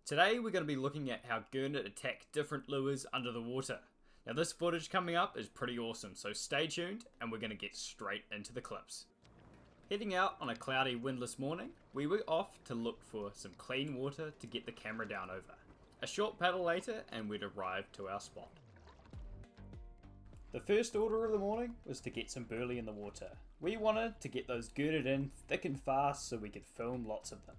Today we're going to be looking at how gurnard attack different lures under the water. Now this footage coming up is pretty awesome, so stay tuned and we're going to get straight into the clips. Heading out on a cloudy windless morning, we were off to look for some clean water to get the camera down over. A short paddle later and we'd arrived to our spot. The first order of the morning was to get some burley in the water. We wanted to get those girded in thick and fast so we could film lots of them.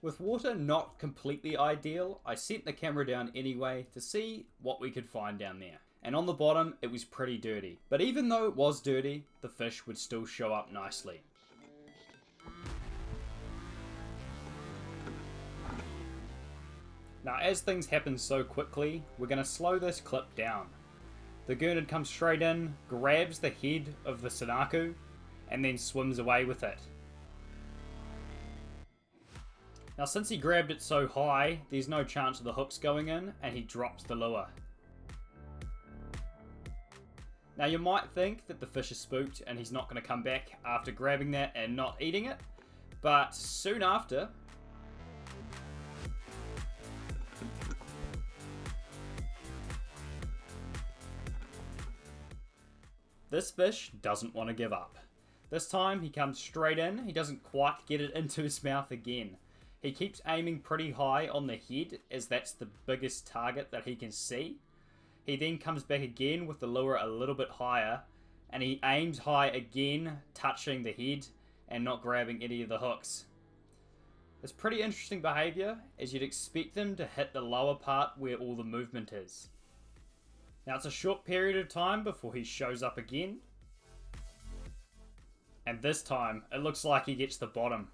With water not completely ideal, I sent the camera down anyway to see what we could find down there. And on the bottom, it was pretty dirty. But even though it was dirty, the fish would still show up nicely. Now as things happen so quickly, we're going to slow this clip down. The gurnard comes straight in, grabs the head of the Sanaku, and then swims away with it. Now since he grabbed it so high, there's no chance of the hooks going in, and he drops the lure. Now you might think that the fish is spooked and he's not going to come back after grabbing that and not eating it, but soon after, this fish doesn't want to give up. This time he comes straight in, he doesn't quite get it into his mouth again. He keeps aiming pretty high on the head as that's the biggest target that he can see. He then comes back again with the lure a little bit higher and he aims high again, touching the head and not grabbing any of the hooks. It's pretty interesting behaviour as you'd expect them to hit the lower part where all the movement is. Now it's a short period of time before he shows up again. And this time it looks like he gets the bottom.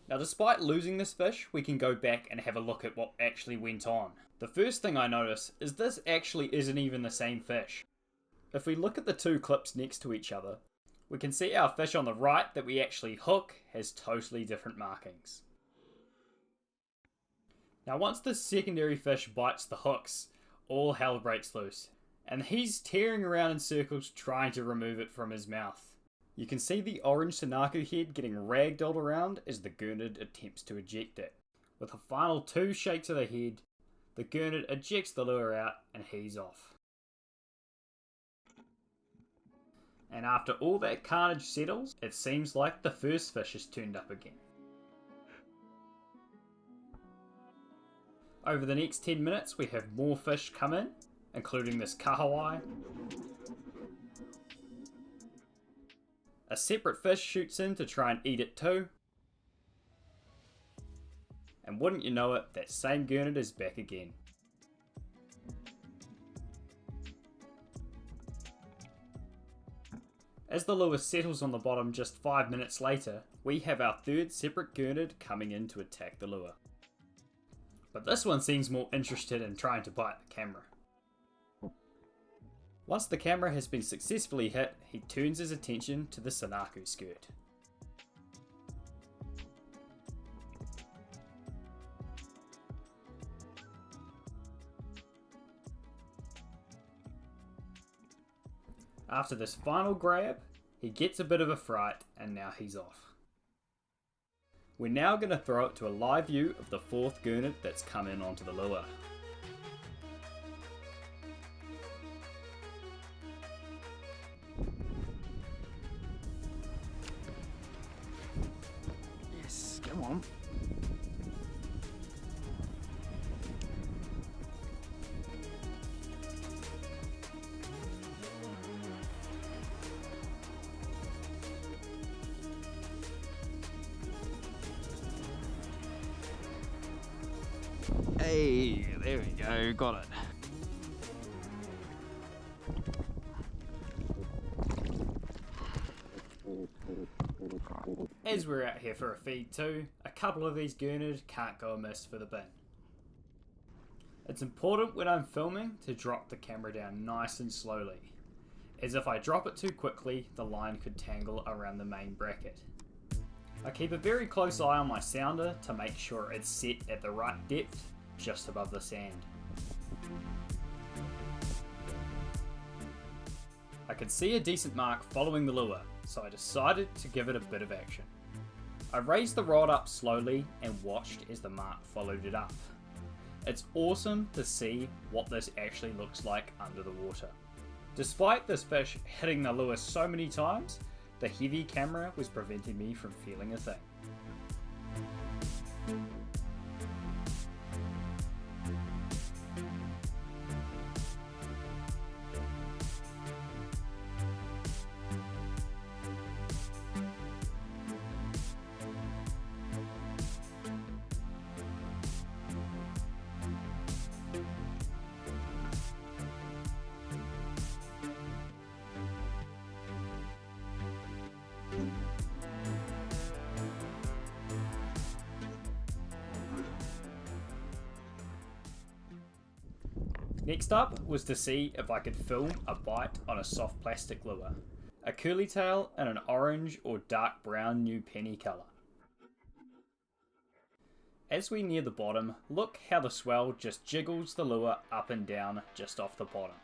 Now despite losing this fish, we can go back and have a look at what actually went on. The first thing I notice is this actually isn't even the same fish. If we look at the two clips next to each other, we can see our fish on the right that we actually hook has totally different markings. Now once this secondary fish bites the hooks, all hell breaks loose, and he's tearing around in circles trying to remove it from his mouth. You can see the orange Sanaku head getting ragdolled around as the gurnard attempts to eject it. With a final two shakes of the head, the gurnard ejects the lure out and he's off. And after all that carnage settles, it seems like the first fish has turned up again. Over the next 10 minutes we have more fish come in, including this kahawai. A separate fish shoots in to try and eat it too. And wouldn't you know it, that same gurnard is back again. As the lure settles on the bottom just 5 minutes later, we have our third separate gurnard coming in to attack the lure. But this one seems more interested in trying to bite the camera. Once the camera has been successfully hit, he turns his attention to the Sanaku skirt. After this final grab, he gets a bit of a fright and now he's off. We're now going to throw it to a live view of the fourth gurnard that's come in onto the lure. Yes, come on. Hey, there we go, got it. As we're out here for a feed too, a couple of these gurnard can't go amiss for the bin. It's important when I'm filming to drop the camera down nice and slowly, as if I drop it too quickly the line could tangle around the main bracket. I keep a very close eye on my sounder to make sure it's set at the right depth just above the sand. I could see a decent mark following the lure, so I decided to give it a bit of action. I raised the rod up slowly and watched as the mark followed it up. It's awesome to see what this actually looks like under the water. Despite this fish hitting the lure so many times, the heavy camera was preventing me from feeling a thing. Next up was to see if I could film a bite on a soft plastic lure, a curly tail in an orange or dark brown new penny colour. As we near the bottom, look how the swell just jiggles the lure up and down just off the bottom.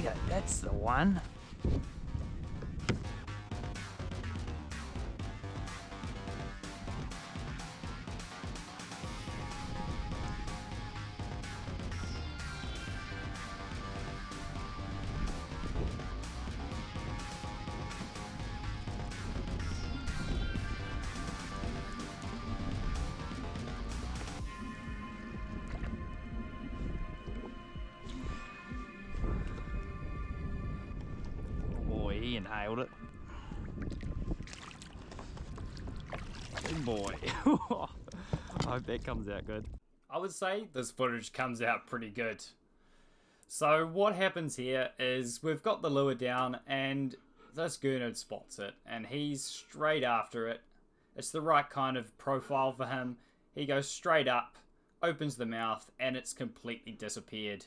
Yeah, that's the one. He inhaled it. Big boy. I hope that comes out good. I would say this footage comes out pretty good. So what happens here is we've got the lure down and this Gurnard spots it and he's straight after it. It's the right kind of profile for him. He goes straight up, opens the mouth, and it's completely disappeared.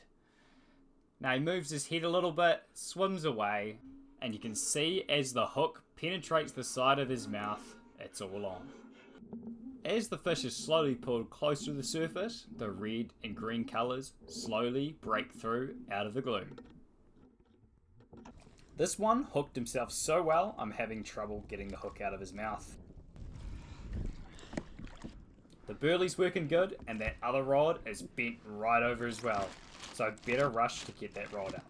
Now he moves his head a little bit, swims away, and you can see as the hook penetrates the side of his mouth, it's all on. As the fish is slowly pulled closer to the surface, the red and green colours slowly break through out of the gloom. This one hooked himself so well, I'm having trouble getting the hook out of his mouth. The burley's working good, and that other rod is bent right over as well, so better rush to get that rod out.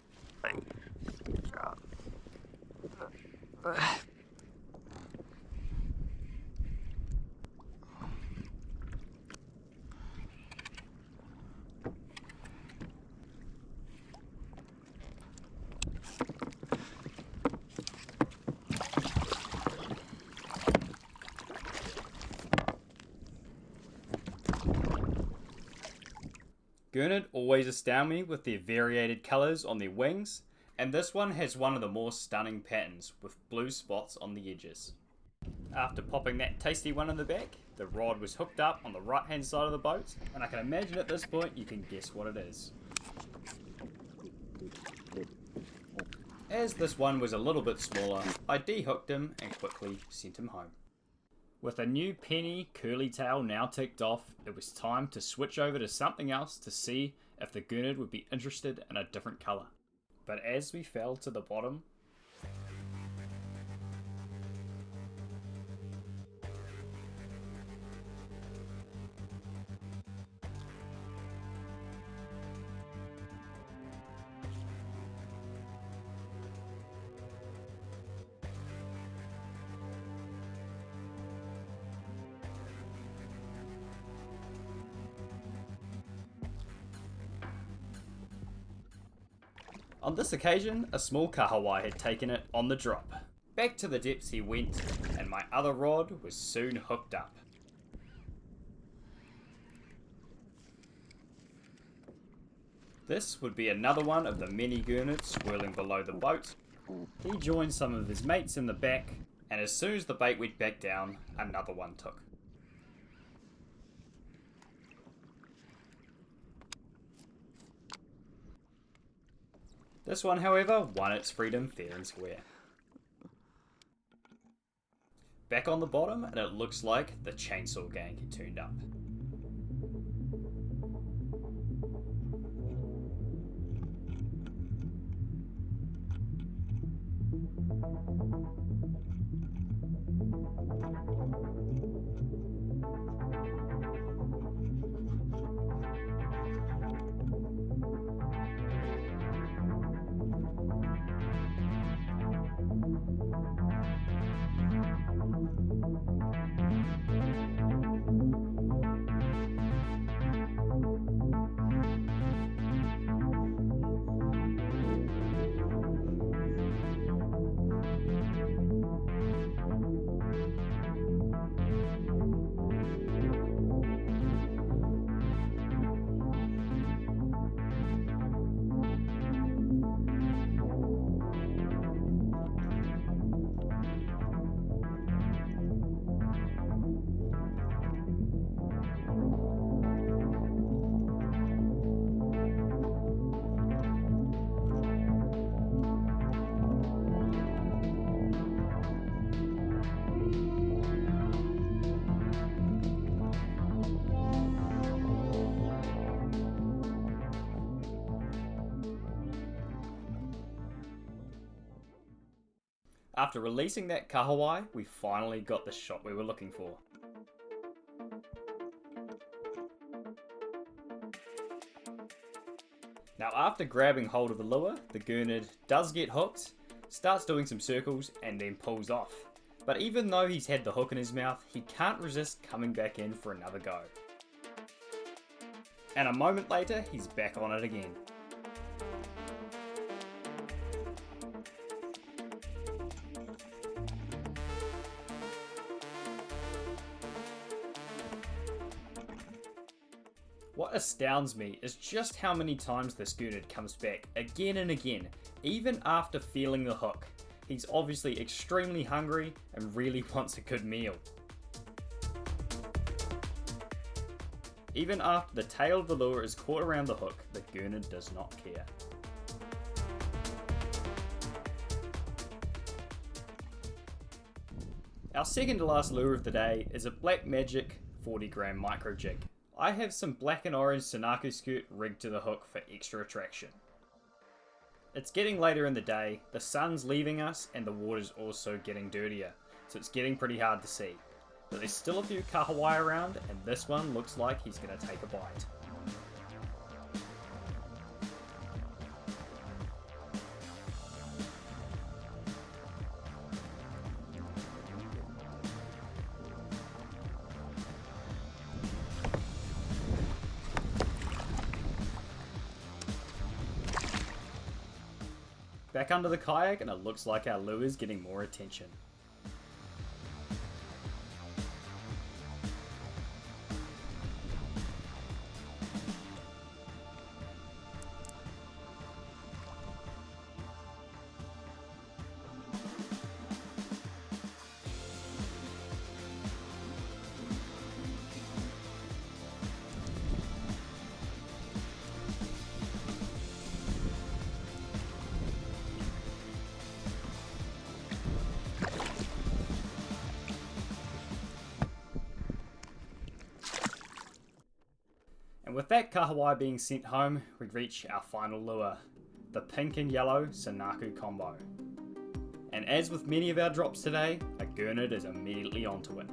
Gurnard always astound me with their variated colours on their wings, and this one has one of the more stunning patterns with blue spots on the edges. After popping that tasty one in the back, the rod was hooked up on the right hand side of the boat, and I can imagine at this point you can guess what it is. As this one was a little bit smaller, I de-hooked him and quickly sent him home. With a new penny curly tail now ticked off, it was time to switch over to something else to see if the Gurnard would be interested in a different colour. But as we fell to the bottom, on this occasion, a small kahawai had taken it on the drop. Back to the depths he went, and my other rod was soon hooked up. This would be another one of the many Gurnards swirling below the boat. He joined some of his mates in the back, and as soon as the bait went back down, another one took. This one, however, won its freedom fair and square. Back on the bottom, and it looks like the chainsaw gang had turned up. After releasing that kahawai, we finally got the shot we were looking for. Now after grabbing hold of the lure, the Gurnard does get hooked, starts doing some circles and then pulls off. But even though he's had the hook in his mouth, he can't resist coming back in for another go. And a moment later, he's back on it again. What astounds me is just how many times this Gurnard comes back again and again, even after feeling the hook. He's obviously extremely hungry and really wants a good meal. Even after the tail of the lure is caught around the hook, the Gurnard does not care. Our second to last lure of the day is a Black Magic 40 gram micro jig. I have some black and orange Sanaku skirt rigged to the hook for extra attraction. It's getting later in the day, the sun's leaving us and the water's also getting dirtier, so it's getting pretty hard to see. But there's still a few kahawai around and this one looks like he's going to take a bite. Back under the kayak and it looks like our lure is getting more attention. And with that kahawai being sent home, we reach our final lure, the pink and yellow Sanaku combo. And as with many of our drops today, a Gurnard is immediately onto it.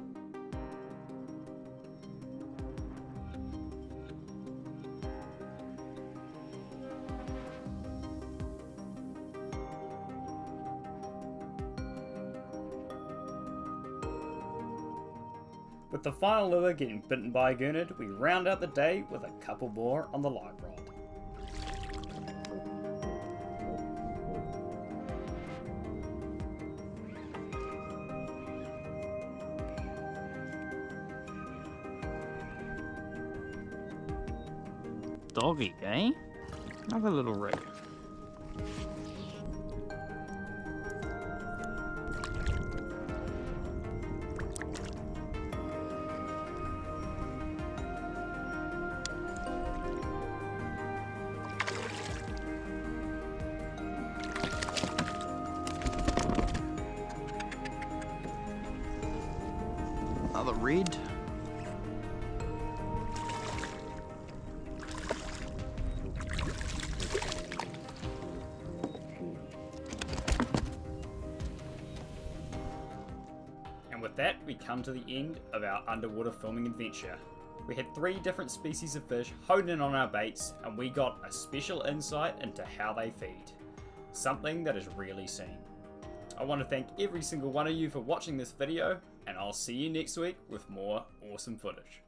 With the final lure getting bitten by a Gurnard, we round out the day with a couple more on the live rod. Doggy, eh? Another little rig. Another red. that, we come to the end of our underwater filming adventure. We had 3 different species of fish honed in on our baits, and we got a special insight into how they feed. Something that is rarely seen. I want to thank every single one of you for watching this video, and I'll see you next week with more awesome footage.